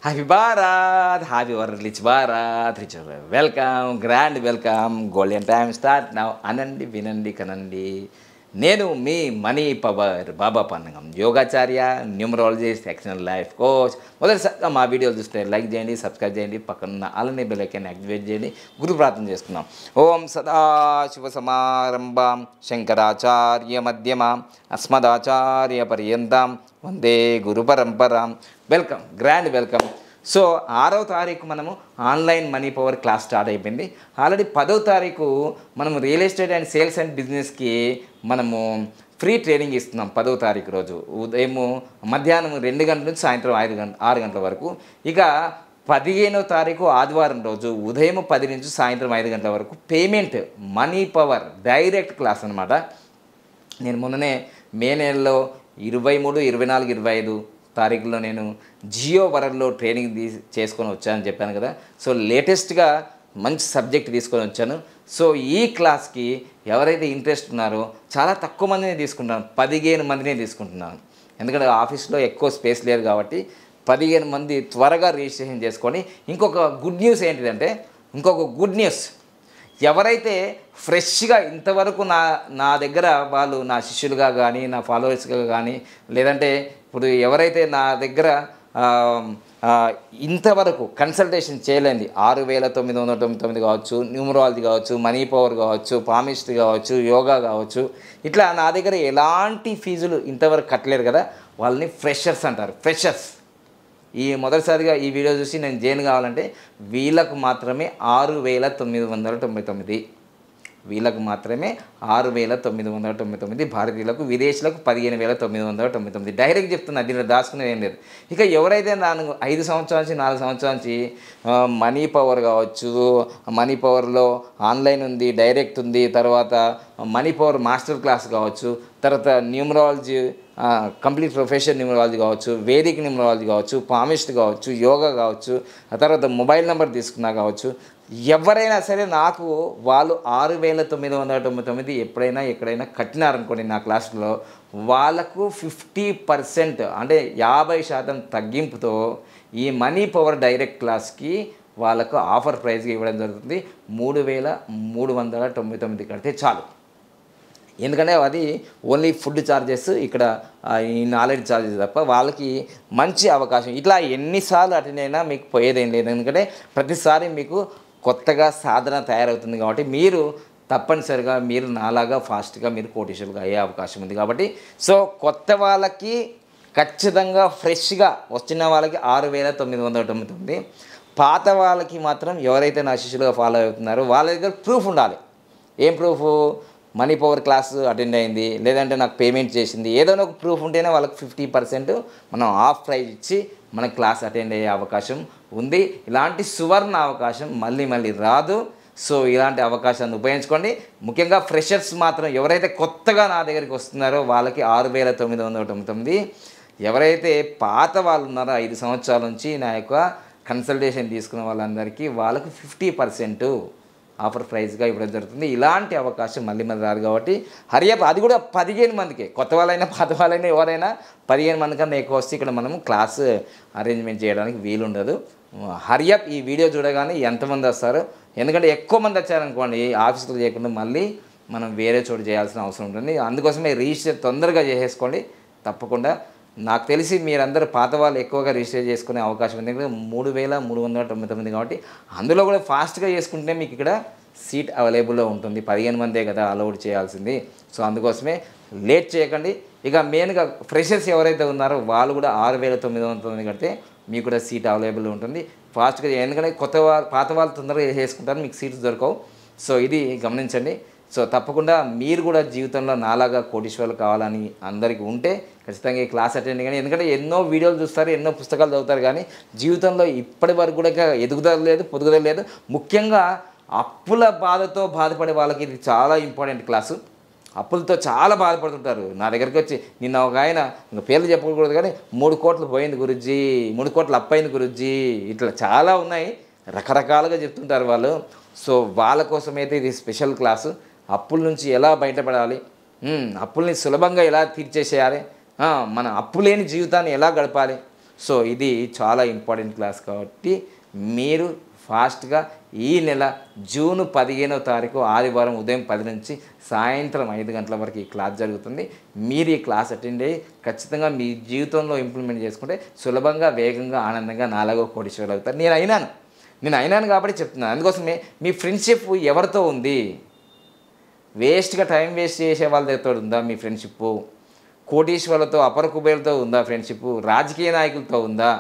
Happy Bharat, happy rich Bharat, rich welcome, grand welcome. Golden time start now. అనండి, వినండి, కనండి. నేను మీ మనీ పవర్ బాబా పన్నగం, యోగాచార్య, numerologist, excellent life coach. మొదటిసారిగా మా వీడియోలు చూస్తే లైక్ చేయండి, సబ్స్క్రైబ్ చేయండి, పక్కన అలానే బెల్ ఐకాన్ యాక్టివేట్ చేయండి. గురు ప్రార్థన చేసుకుందాం. ఓం సదాశివ సమారంభాం శంకరాచార్య మధ్యమాం అస్మదాచార్య పర్యంతం వందే గురు పరంపరాం. Welcome, grand welcome. సో 6వ తారీఖు మనము online money power class start అయిపోయింది. ఆల్రెడీ 10వ తారీఖు మనము real estate and sales and బిజినెస్కి మనము ఫ్రీ ట్రైనింగ్ ఇస్తున్నాం. 10వ తారీఖు రోజు ఉదయము మధ్యాహ్నం 2 గంటల నుంచి సాయంత్రం 6 గంటల వరకు. ఇక 15వ తారీఖు ఆదివారం రోజు ఉదయం 10 నుంచి సాయంత్రం 5 గంటల వరకు payment money power direct class అనమాట. నేను మొన్ననే మే నెలలో 23, 24, 25 తారీఖులో నేను జియో వరల్డ్లో ట్రైనింగ్ చేసుకొని వచ్చానని చెప్పాను కదా. సో లేటెస్ట్గా మంచి సబ్జెక్ట్ తీసుకొని వచ్చాను. సో ఈ క్లాస్కి ఎవరైతే ఇంట్రెస్ట్ ఉన్నారో చాలా తక్కువ మందిని తీసుకుంటాను, 15 మందిని తీసుకుంటున్నాను. ఎందుకంటే ఆఫీస్లో ఎక్కువ స్పేస్ లేదు కాబట్టి 15 మంది త్వరగా రిజిస్ట్రేషన్ చేసుకొని. ఇంకొక గుడ్ న్యూస్ ఏంటిదంటే, ఎవరైతే ఫ్రెష్గా ఇంతవరకు నా దగ్గర వాళ్ళు నా శిష్యులుగా కానీ నా ఫాలోవర్స్గా కానీ లేదంటే ఇప్పుడు ఎవరైతే నా దగ్గర ఇంతవరకు కన్సల్టేషన్ చేయలేంది 6,999 కావచ్చు, న్యూమరాలజీ కావచ్చు, మనీ పవర్ కావచ్చు, పామిస్ట్రీ కావచ్చు, యోగా కావచ్చు, ఇట్లా నా దగ్గర ఎలాంటి ఫీజులు ఇంతవరకు కట్టలేరు కదా, వాళ్ళని ఫ్రెషర్స్ అంటారు. ఫ్రెషర్స్ ఈ మొదటిసారిగా ఈ వీడియో చూసి నేను జైన్ కావాలంటే వీళ్ళకు మాత్రమే 6,999, వీళ్ళకు మాత్రమే 6,999, భారతీయులకు విదేశీలకు 15,999. డైరెక్ట్ చెప్తున్నా, దీనిలో దాచుకునేది ఏం లేదు. ఇక ఎవరైతే నాకు 5 సంవత్సరాల నుంచి 4 సంవత్సరాల నుంచి మనీ పవర్ కావచ్చు, మనీ పవర్లో ఆన్లైన్ ఉంది, డైరెక్ట్ ఉంది, తర్వాత మనీ పవర్ మాస్టర్ క్లాస్ కావచ్చు, తర్వాత న్యూమరాలజీ కంప్లీట్ ప్రొఫెషన్ న్యూమరాలజీ కావచ్చు, వేదిక్ న్యూమరాలజీ కావచ్చు, పామిస్ట్ కావచ్చు, యోగా కావచ్చు, ఆ తర్వాత మొబైల్ నెంబర్ తీసుకున్నా కావచ్చు, ఎవరైనా సరే నాకు వాళ్ళు 6,999 ఎప్పుడైనా ఎక్కడైనా కట్టినారనుకోండి నా క్లాసులో, వాళ్ళకు 50% అంటే 50% తగ్గింపుతో ఈ మనీ పవర్ డైరెక్ట్ క్లాస్కి వాళ్ళకు ఆఫర్ ప్రైజ్గా ఇవ్వడం జరుగుతుంది. 3,399 కడితే చాలు. ఎందుకంటే అది ఓన్లీ ఫుడ్ ఛార్జెస్, ఇక్కడ ఈ నాలెడ్జ్ ఛార్జెస్ తప్ప. వాళ్ళకి మంచి అవకాశం. ఇట్లా ఎన్నిసార్లు అటెండ్ అయినా మీకు పోయేదేం లేదు. ఎందుకంటే ప్రతిసారి మీకు కొత్తగా సాధన తయారవుతుంది కాబట్టి మీరు తప్పనిసరిగా మీరు నాలాగా ఫాస్ట్గా మీరు కోటీశ్వరులుగా అయ్యే అవకాశం ఉంది. కాబట్టి సో కొత్త వాళ్ళకి ఖచ్చితంగా ఫ్రెష్గా వచ్చిన వాళ్ళకి 6,999, పాత వాళ్ళకి మాత్రం ఎవరైతే నా శిష్యులుగా ఫాలో అవుతున్నారో వాళ్ళ దగ్గర ప్రూఫ్ ఉండాలి. ఏం proof? Money power class attend అయింది, లేదంటే నాకు పేమెంట్ చేసింది, ఏదైనా ఒక ప్రూఫ్ ఉంటేనే వాళ్ళకి 50% మనం ఆఫ్ ప్రైజ్ ఇచ్చి మన క్లాస్ అటెండ్ అయ్యే అవకాశం ఉంది. ఇలాంటి సువర్ణ అవకాశం మళ్ళీ రాదు. సో ఇలాంటి అవకాశాన్ని ఉపయోగించుకోండి. ముఖ్యంగా ఫ్రెషర్స్ మాత్రం ఎవరైతే కొత్తగా నా దగ్గరికి వస్తున్నారో వాళ్ళకి 6,999. ఎవరైతే పాత వాళ్ళు ఉన్నారో 5 సంవత్సరాల నుంచి నా యొక్క కన్సల్టేషన్ తీసుకున్న వాళ్ళందరికీ వాళ్ళకి 50% ఆఫర్ ప్రైజ్గా ఇవ్వడం జరుగుతుంది. ఇలాంటి అవకాశం మళ్ళీ రాదు కాబట్టి హరియప్. అది కూడా 15 మందికే, కొత్త వాళ్ళైనా పాత వాళ్ళైనా ఎవరైనా 15 మంది కన్నా ఎక్కువ వస్తే ఇక్కడ మనము క్లాస్ అరేంజ్మెంట్ చేయడానికి వీలుండదు. హరియప్. ఈ వీడియో చూడగానే ఎంతమంది వస్తారో, ఎందుకంటే ఎక్కువ మంది వచ్చారనుకోండి ఆఫీసులో చేయకుండా మళ్ళీ మనం వేరే చోటు చేయాల్సిన అవసరం ఉంటుంది. అందుకోసమే రిజిస్టర్ తొందరగా చేసేసుకోండి తప్పకుండా. నాకు తెలిసి మీరందరూ పాత వాళ్ళు ఎక్కువగా రిజిస్టర్ చేసుకునే అవకాశం ఉంది. 3,399 కాబట్టి అందులో కూడా ఫాస్ట్గా చేసుకుంటే మీకు ఇక్కడ సీట్ అవైలబుల్లో ఉంటుంది. 15 మందే కదా అలౌడ్ చేయాల్సింది. సో అందుకోసమే లేట్ చేయకండి. ఇక మెయిన్గా ఫ్రెషర్స్ ఎవరైతే ఉన్నారో వాళ్ళు కూడా 6,999 కడితే మీకు కూడా సీట్ అవైలబుల్ ఉంటుంది. ఫాస్ట్గా, ఎందుకంటే పాత వాళ్ళు తొందరగా చేసుకుంటారు, మీకు సీట్స్ దొరకవు. సో ఇది గమనించండి. సో తప్పకుండా మీరు కూడా జీవితంలో నాలాగా కోటీశ్వరులు కావాలని అందరికీ ఉంటే ఖచ్చితంగా ఈ క్లాస్ అటెండ్ కానీ. ఎందుకంటే ఎన్నో వీడియోలు చూస్తారు, ఎన్నో పుస్తకాలు చదువుతారు, కానీ జీవితంలో ఇప్పటి వరకు కూడా ఎదుగుదల లేదు, పొదుగుదల లేదు. ముఖ్యంగా అప్పుల బాధతో బాధపడే వాళ్ళకి ఇది చాలా ఇంపార్టెంట్ క్లాసు. అప్పులతో చాలా బాధపడుతుంటారు. నా దగ్గరికి వచ్చి నిన్న ఒక ఆయన, ఇంకా పేర్లు చెప్పకూడదు కానీ 3 కోట్లు పోయింది గురుజీ, 3 కోట్లు అప్పైంది గురుజీ, ఇట్లా చాలా ఉన్నాయి, రకరకాలుగా చెప్తుంటారు వాళ్ళు. సో వాళ్ళ కోసమైతే ఇది స్పెషల్ క్లాసు. అప్పుల నుంచి ఎలా బయటపడాలి, అప్పుల్ని సులభంగా ఎలా తీర్చేసేయాలి, మన అప్పు లేని జీవితాన్ని ఎలా గడపాలి, సో ఇది చాలా ఇంపార్టెంట్ క్లాస్ కాబట్టి మీరు ఫాస్ట్గా ఈ నెల జూన్ 15వ తారీఖు ఆదివారం ఉదయం 10 నుంచి సాయంత్రం 5 గంటల వరకు ఈ క్లాస్ జరుగుతుంది. మీరు ఈ క్లాస్ అటెండ్ అయ్యి ఖచ్చితంగా మీ జీవితంలో ఇంప్లిమెంట్ చేసుకుంటే సులభంగా, వేగంగా, ఆనందంగా నాలుగో కోటీశ్వరులు అవుతారు. నేను అయినాను కాబట్టి చెప్తున్నాను. అందుకోసమే మీ ఫ్రెండ్షిప్ ఎవరితో ఉంది? వేస్ట్గా టైం వేస్ట్ చేసే వాళ్ళతో ఉందా మీ ఫ్రెండ్షిప్? కోటీశ్వరులతో, అపర కుబేరులతో ఉందా ఫ్రెండ్షిప్? రాజకీయ నాయకులతో ఉందా?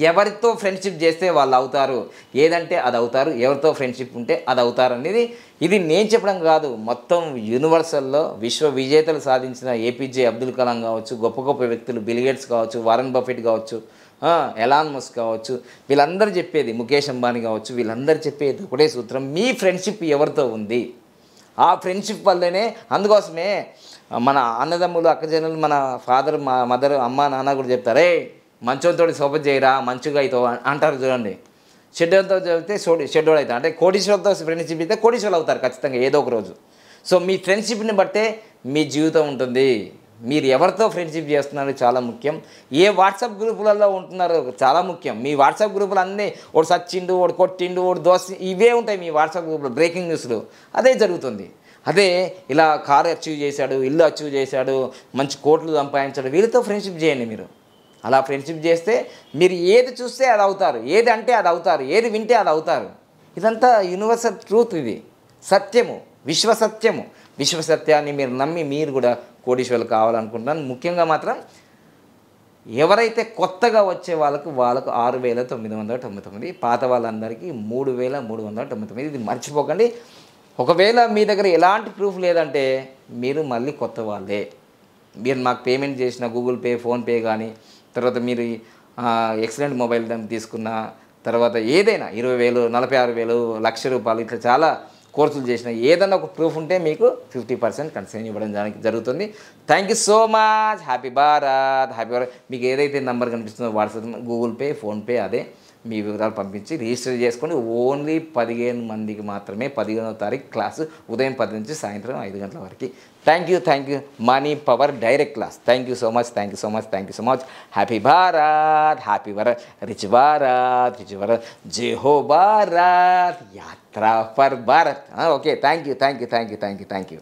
ఎవరితో ఫ్రెండ్షిప్ చేస్తే వాళ్ళు అవుతారు, ఏదంటే అది అవుతారు, ఎవరితో ఫ్రెండ్షిప్ ఉంటే అది అవుతారు అనేది ఇది నేను చెప్పడం కాదు. మొత్తం యూనివర్సల్లో విశ్వ విజేతలు సాధించిన ఏపీజే అబ్దుల్ కలాం కావచ్చు, గొప్ప గొప్ప వ్యక్తులు బిల్ గేట్స్ కావచ్చు, వారన్ బఫెట్ కావచ్చు, ఎలాన్ మస్క్ కావచ్చు, వీళ్ళందరూ చెప్పేది, ముఖేష్ అంబానీ కావచ్చు, వీళ్ళందరూ చెప్పేది ఒకటే సూత్రం, మీ ఫ్రెండ్షిప్ ఎవరితో ఉంది? ఆ ఫ్రెండ్షిప్ వల్లనే, అందుకోసమే మన అన్నదమ్ములు, అక్కజనులు, మన ఫాదర్, మా మదర్, అమ్మ, నాన్న కూడా చెప్తారే మంచోతో సోపతి చేయరా, మంచిగా అవుతావు అంటారు చూడండి. షెడ్యూల్తో చదివితే షెడ్యూల్ అవుతారు. అంటే కోటీశ్వరులతో ఫ్రెండ్షిప్ అయితే కోటీశ్వరులు అవుతారు ఖచ్చితంగా ఏదో ఒక రోజు. సో మీ ఫ్రెండ్షిప్ని బట్టే మీ జీవితం ఉంటుంది. మీరు ఎవరితో ఫ్రెండ్షిప్ చేస్తున్నారో చాలా ముఖ్యం. ఏ వాట్సాప్ గ్రూపులలో ఉంటున్నారో చాలా ముఖ్యం. మీ వాట్సాప్ గ్రూపులు అన్నీ ఒకటి సచ్చిండు, ఒకటి కొట్టిండు, ఒకటి దోశ, ఇవే ఉంటాయి మీ వాట్సాప్ గ్రూపులో. బ్రేకింగ్ న్యూస్లు అదే జరుగుతుంది. అదే ఇలా కారు అచీవ్ చేశాడు, ఇల్లు అచీవ్ చేశాడు, మంచి కోట్లు సంపాదించాడు, వీళ్ళతో ఫ్రెండ్షిప్ చేయండి. మీరు అలా ఫ్రెండ్షిప్ చేస్తే మీరు ఏది చూస్తే అది అవుతారు, ఏది అంటే అది అవుతారు, ఏది వింటే అది అవుతారు. ఇదంతా యూనివర్సల్ ట్రూత్. ఇది సత్యము, విశ్వసత్యము. విశ్వసత్యాన్ని మీరు నమ్మి మీరు కూడా కోటీశ్వరులు కావాలనుకుంటున్నాను. ముఖ్యంగా మాత్రం ఎవరైతే కొత్తగా వచ్చే వాళ్ళకు 6,999, పాత వాళ్ళందరికీ 3,399. ఇది మర్చిపోకండి. ఒకవేళ మీ దగ్గర ఎలాంటి ప్రూఫ్ లేదంటే మీరు మళ్ళీ కొత్త వాళ్ళే. మీరు మాకు పేమెంట్ చేసిన గూగుల్ పే, ఫోన్పే కానీ, తర్వాత మీరు ఎక్సలెంట్ మొబైల్ తీసుకున్న తర్వాత ఏదైనా 20,000, 46,000, ₹1,00,000 ఇట్లా చాలా కోర్సులు చేసిన ఏదైనా ఒక ప్రూఫ్ ఉంటే మీకు 50% కన్సెషన్ ఇవ్వడం జరుగుతుంది. Thank you so much. Happy Bharat, happy Bharat. మీకు ఏదైతే నెంబర్ కనిపిస్తుందో వాట్సాప్, గూగుల్ పే, ఫోన్పే, అదే మీ వివరాలు పంపించి రిజిస్టర్ చేసుకోండి. ఓన్లీ 15 మందికి మాత్రమే 15వ తారీఖు క్లాసు ఉదయం 10 నుంచి సాయంత్రం 5 గంటల వరకు. Thank you. Money power direct class. Thank you so much. Happy Bharat, happy Bharat. Rich Bharat. జై హో Bharat. Yatra for Bharat. Okay, thank you.